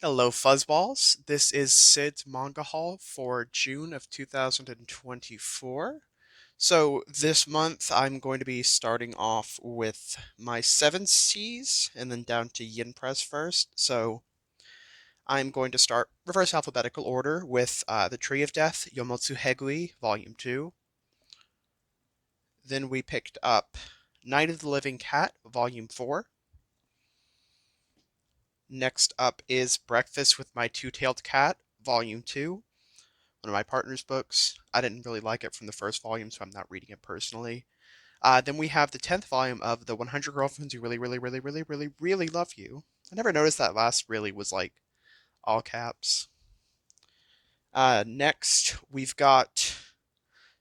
Hello, Fuzzballs. This is Sid's Manga Haul for June of 2024. So, this month I'm going to be starting off with my 7 C's and then down to Yin Press first. So, I'm going to start reverse alphabetical order with The Tree of Death, Yomotsu Hegui, Volume 2. Then we picked up Night of the Living Cat, Volume 4. Next up is Breakfast with My Two-Tailed Cat, Volume 2. One of my partner's books. I didn't really like it from the first volume, so I'm not reading it personally. Then we have the 10th volume of The 100 Girlfriends Who Really, Really, Really, Really, Really, Really Love You. I never noticed that last really was like all caps. Next, we've got,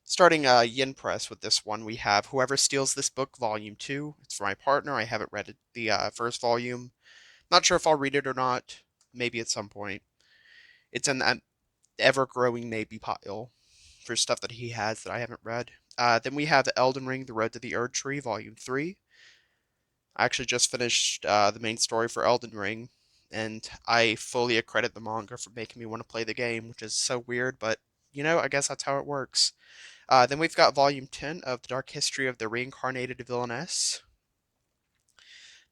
starting Yin Press with this one, we have Whoever Steals This Book, Volume 2. It's for my partner. I haven't read the first volume. Not sure if I'll read it or not. Maybe at some point. It's in that ever-growing maybe pile for stuff that he has that I haven't read. Then we have Elden Ring: The Road to the Erd Tree, Volume 3. I actually just finished the main story for Elden Ring, and I fully accredit the manga for making me want to play the game, which is so weird, but I guess that's how it works. Then we've got Volume 10 of The Dark History of the Reincarnated Villainess.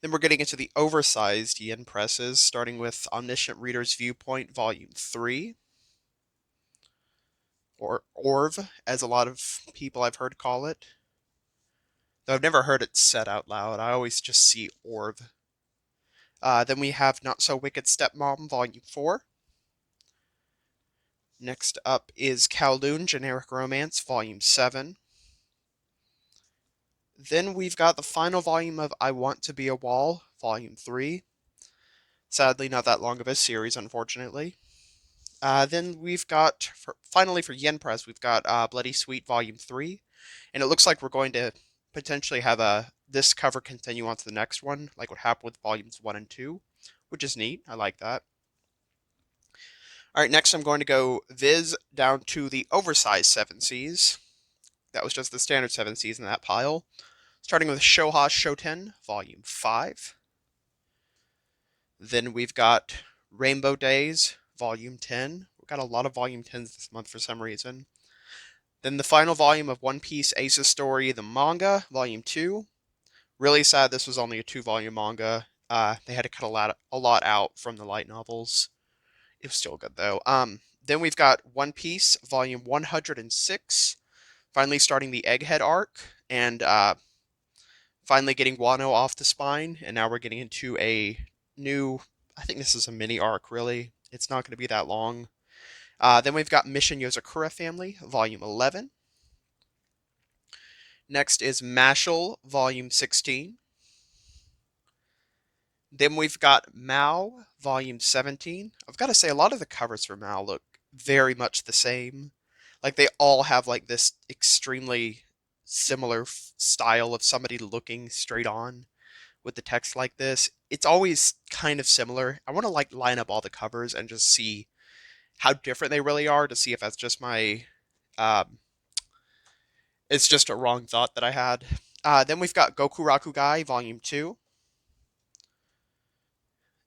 Then we're getting into the oversized yen presses, starting with Omniscient Reader's Viewpoint, Volume 3. Or Orv, as a lot of people I've heard call it. Though I've never heard it said out loud, I always just see Orv. Then we have Not So Wicked Stepmom, Volume 4. Next up is Kowloon Generic Romance, Volume 7. Then we've got the final volume of I Want to Be a Wall, Volume 3. Sadly, not that long of a series, unfortunately. Then we've got, finally for Yen Press, we've got Bloody Sweet Volume 3. And it looks like we're going to potentially have this cover continue on to the next one, like what happened with Volumes 1 and 2, which is neat. I like that. Alright, next I'm going to go Viz down to the oversized 7Cs. That was just the standard 7Cs in that pile. Starting with Shoha Shoten, Volume 5. Then we've got Rainbow Days, Volume 10. We've got a lot of Volume 10s this month for some reason. Then the final volume of One Piece Ace's Story, the manga, Volume 2. Really sad this was only a 2-volume manga. They had to cut a lot out from the light novels. It was still good, though. Then we've got One Piece, Volume 106. Finally starting the Egghead arc. And finally getting Wano off the spine. And now we're getting into a new, I think this is a mini arc, really. It's not going to be that long. Then we've got Mission Yozakura Family, Volume 11. Next is Mashal, Volume 16. Then we've got Mao, Volume 17. I've got to say, a lot of the covers for Mao look very much the same. Like, they all have, like, this extremely similar style of somebody looking straight on with the text like this. It's always kind of similar. I want to, like, line up all the covers and just see how different they really are to see if that's just my it's just a wrong thought that I had. Then we've got Goku Rakugai Volume 2.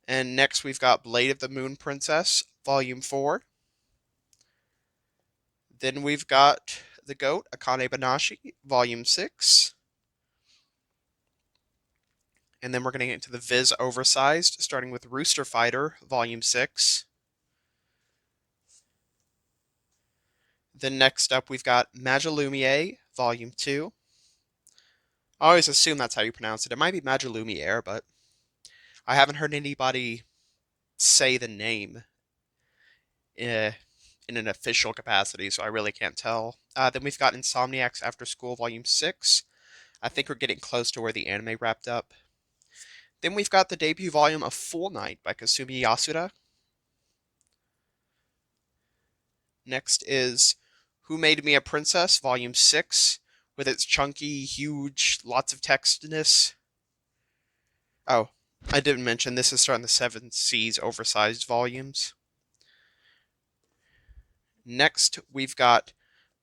And next we've got Blade of the Moon Princess Volume 4. Then we've got The Goat Akane Banashi Volume 6. And then we're going to get into the Viz Oversized, starting with Rooster Fighter Volume 6. Then next up we've got Majalumiere Volume 2. I always assume that's how you pronounce it. It might be Majalumiere, but I haven't heard anybody say the name in an official capacity, so I really can't tell. Then we've got Insomniacs After School Volume 6. I think we're getting close to where the anime wrapped up. Then we've got the debut volume of Full Night by Kasumi Yasuda. Next is Who Made Me a Princess, Volume 6, with its chunky, huge, lots of textness. Oh, I didn't mention this is starting the 7C's oversized volumes. Next, we've got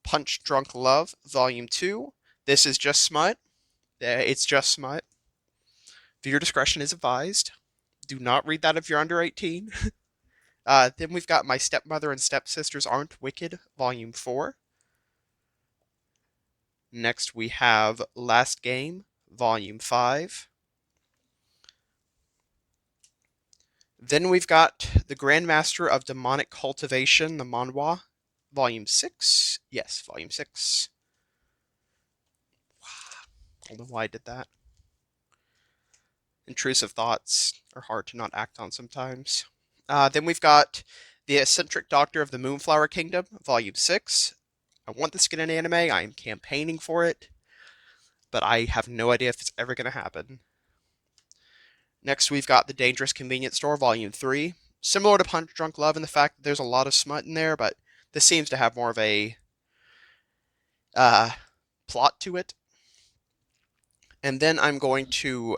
Punch Drunk Love, Volume 2. This is just smut. It's just smut. Viewer discretion is advised. Do not read that if you're under 18. Then we've got My Stepmother and Stepsisters Aren't Wicked, Volume 4. Next we have Last Game, Volume 5. Then we've got The Grandmaster of Demonic Cultivation, the Manhwa, Volume 6. Yes, Volume 6. I don't know why I did that. Intrusive thoughts are hard to not act on sometimes. Then we've got The Eccentric Doctor of the Moonflower Kingdom, Volume 6. I want this to get an anime. I am campaigning for it, but I have no idea if it's ever going to happen. Next, we've got The Dangerous Convenience Store, Volume 3. Similar to Punch Drunk Love in the fact that there's a lot of smut in there, but this seems to have more of a plot to it. And then I'm going to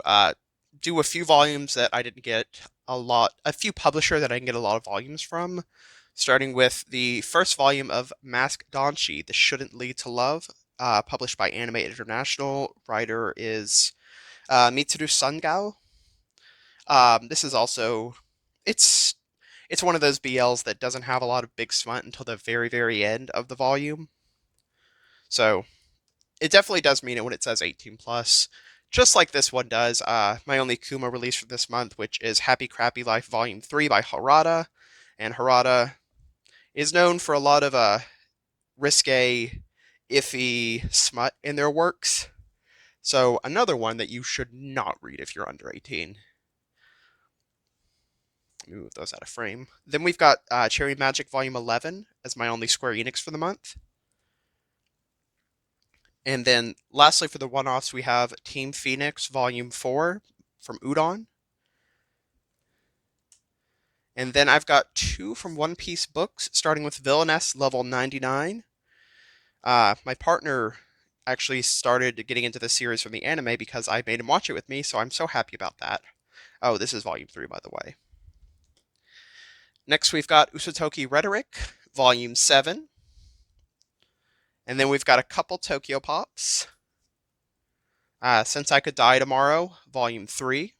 do a few volumes that I didn't get a few publisher that I can get a lot of volumes from, starting with the first volume of Mask Danshi, This Shouldn't Lead to Love, published by Anime International. Writer is Mitsuru Sungao. This is also, it's one of those BLs that doesn't have a lot of big smut until the very, very end of the volume. So it definitely does mean it when it says 18 plus, just like this one does. My only Kuma release for this month, which is Happy Crappy Life Volume 3 by Harada. And Harada is known for a lot of risque, iffy smut in their works. So another one that you should not read if you're under 18. Let me move those out of frame. Then we've got Cherry Magic Volume 11 as my only Square Enix for the month. And then lastly for the one-offs, we have Team Phoenix Volume 4 from Udon. And then I've got 2 from One Piece books, starting with Villainess Level 99. My partner actually started getting into the series from the anime because I made him watch it with me, so I'm so happy about that. Oh, this is Volume 3, by the way. Next, we've got Usotoki Rhetoric, Volume 7. And then we've got a couple Tokyo Pops. Since I Could Die Tomorrow, Volume 3.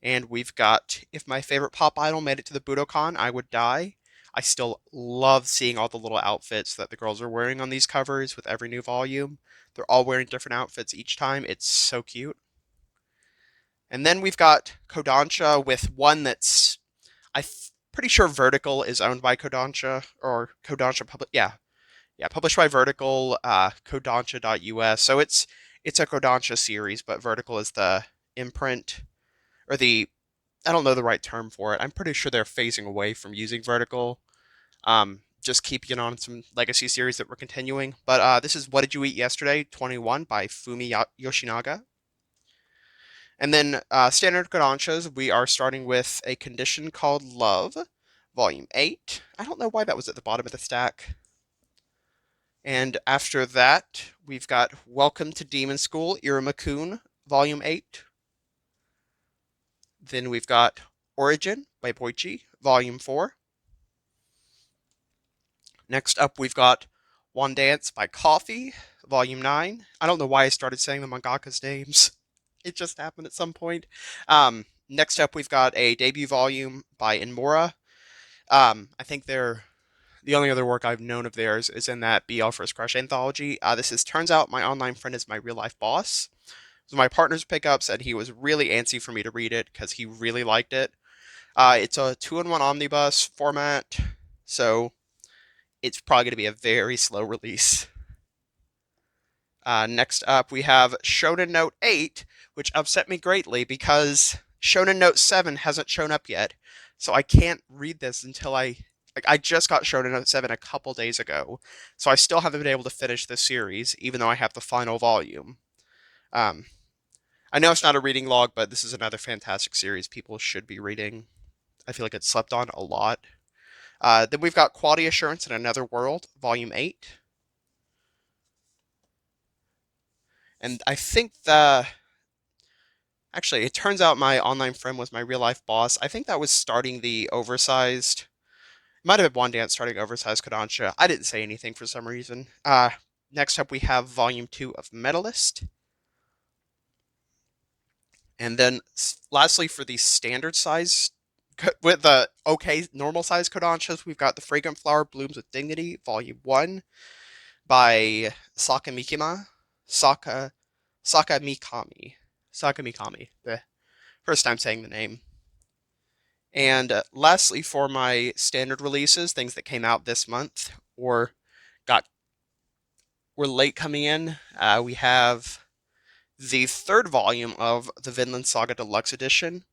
And we've got If My Favorite Pop Idol Made It to the Budokan, I Would Die. I still love seeing all the little outfits that the girls are wearing on these covers with every new volume. They're all wearing different outfits each time. It's so cute. And then we've got Kodansha with one that's, pretty sure Vertical is owned by Kodansha, or Kodansha published by Vertical, Kodansha.us. So it's a Kodansha series, but Vertical is the imprint, or I don't know the right term for it. I'm pretty sure they're phasing away from using Vertical, just keeping it on some legacy series that we're continuing. But this is What Did You Eat Yesterday, 21 by Fumi Yoshinaga. And then standard Kodanshas, we are starting with A Condition Called Love, Volume 8. I don't know why that was at the bottom of the stack. And after that, we've got Welcome to Demon School, Iruma-kun, Volume 8. Then we've got Origin by Boichi, Volume 4. Next up, we've got One Dance by Coffee, Volume 9. I don't know why I started saying the mangaka's names. It just happened at some point. Next up, we've got a debut volume by Inmora. I think the only other work I've known of theirs is in that BL First Crush anthology. This is Turns Out My Online Friend Is My Real Life Boss. So my partner's pickup said he was really antsy for me to read it because he really liked it. It's a 2-in-1 omnibus format, so it's probably going to be a very slow release. Next up, we have Shonen Note 8, which upset me greatly because Shonen Note 7 hasn't shown up yet. So I can't read this until I just got Shonen Note 7 a couple days ago. So I still haven't been able to finish this series, even though I have the final volume. I know it's not a reading log, but this is another fantastic series people should be reading. I feel like it's slept on a lot. Then we've got Quality Assurance in Another World, Volume 8. And I think actually, it turns out My Online Friend Was My Real Life Boss. I think that was starting the oversized, it might have been One Dance starting oversized Kodansha. I didn't say anything for some reason. Next up, we have Volume 2 of Medalist. And then lastly, for the standard size, with the okay normal size Kodansha's, we've got The Fragrant Flower Blooms with Dignity, Volume 1 by Saka Mikima. Saka Mikami. Saka Mikami. The first time saying the name. And lastly, for my standard releases, things that came out this month or got were late coming in, we have the third volume of the Vinland Saga Deluxe Edition.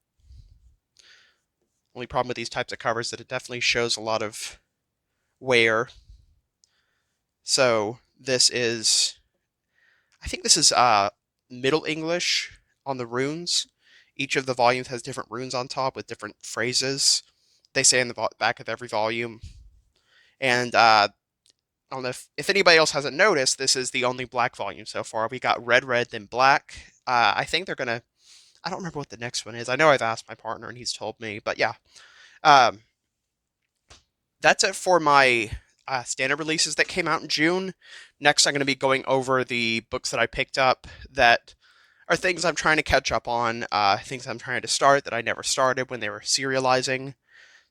Only problem with these types of covers is that it definitely shows a lot of wear. So this is, I think this is Middle English on the runes. Each of the volumes has different runes on top with different phrases. They say in the back of every volume. And I don't know if anybody else hasn't noticed, this is the only black volume so far. We got red, then black. I think they're going to, I don't remember what the next one is. I know I've asked my partner and he's told me, but yeah. That's it for my standard releases that came out in June. Next, I'm going to be going over the books that I picked up that are things I'm trying to catch up on, things I'm trying to start that I never started when they were serializing.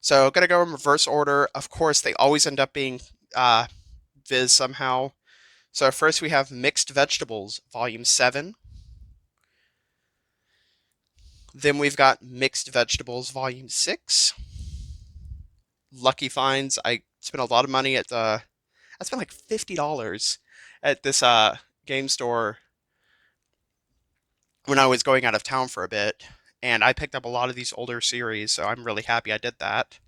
So I'm going to go in reverse order. Of course, they always end up being Viz somehow. So first we have Mixed Vegetables, Volume 7. Then we've got Mixed Vegetables, Volume 6. Lucky Finds. I spent a lot of money at I spent like $50 at this game store when I was going out of town for a bit, and I picked up a lot of these older series, so I'm really happy I did that.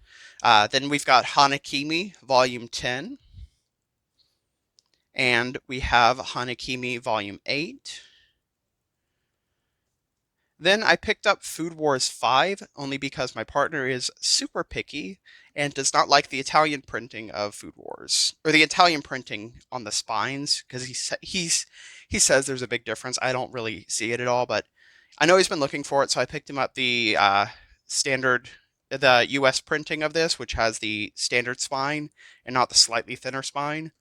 Then we've got Hanakimi, Volume 10, and we have Hanakimi, Volume 8. Then I picked up Food Wars 5, only because my partner is super picky and does not like the Italian printing of Food Wars, or the Italian printing on the spines, because he says there's a big difference. I don't really see it at all, but I know he's been looking for it, so I picked him up the the US printing of this, which has the standard spine and not the slightly thinner spine,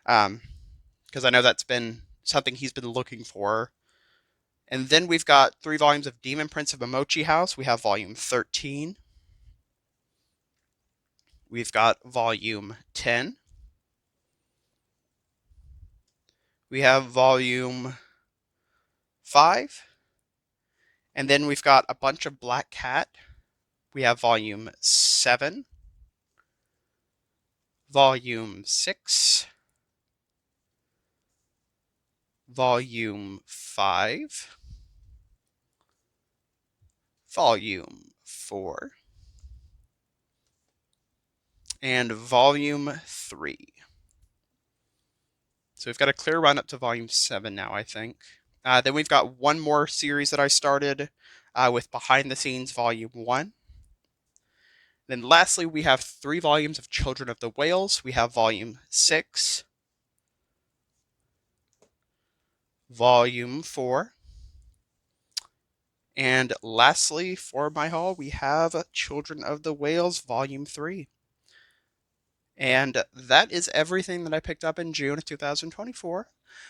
because I know that's been something he's been looking for. And then we've got 3 volumes of Demon Prince of Momochi House. We have Volume 13. We've got Volume 10. We have Volume 5. And then we've got a bunch of Black Cat. We have Volume 7. Volume 6. Volume 5. Volume 4. And Volume 3. So we've got a clear run up to Volume 7 now, I think. Then we've got one more series that I started with Behind the Scenes Volume 1. Then lastly, we have 3 volumes of Children of the Whales. We have Volume 6, Volume 4, and lastly, for my haul, we have Children of the Whales Volume 3. And that is everything that I picked up in June of 2024.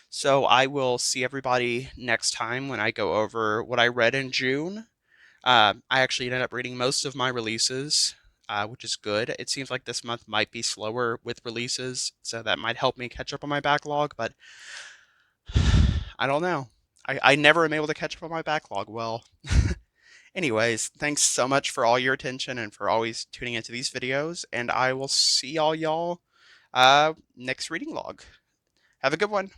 So I will see everybody next time when I go over what I read in June. I actually ended up reading most of my releases, which is good. It seems like this month might be slower with releases, so that might help me catch up on my backlog, but I don't know. I never am able to catch up on my backlog well. Anyways, thanks so much for all your attention and for always tuning into these videos, and I will see all y'all next reading log. Have a good one.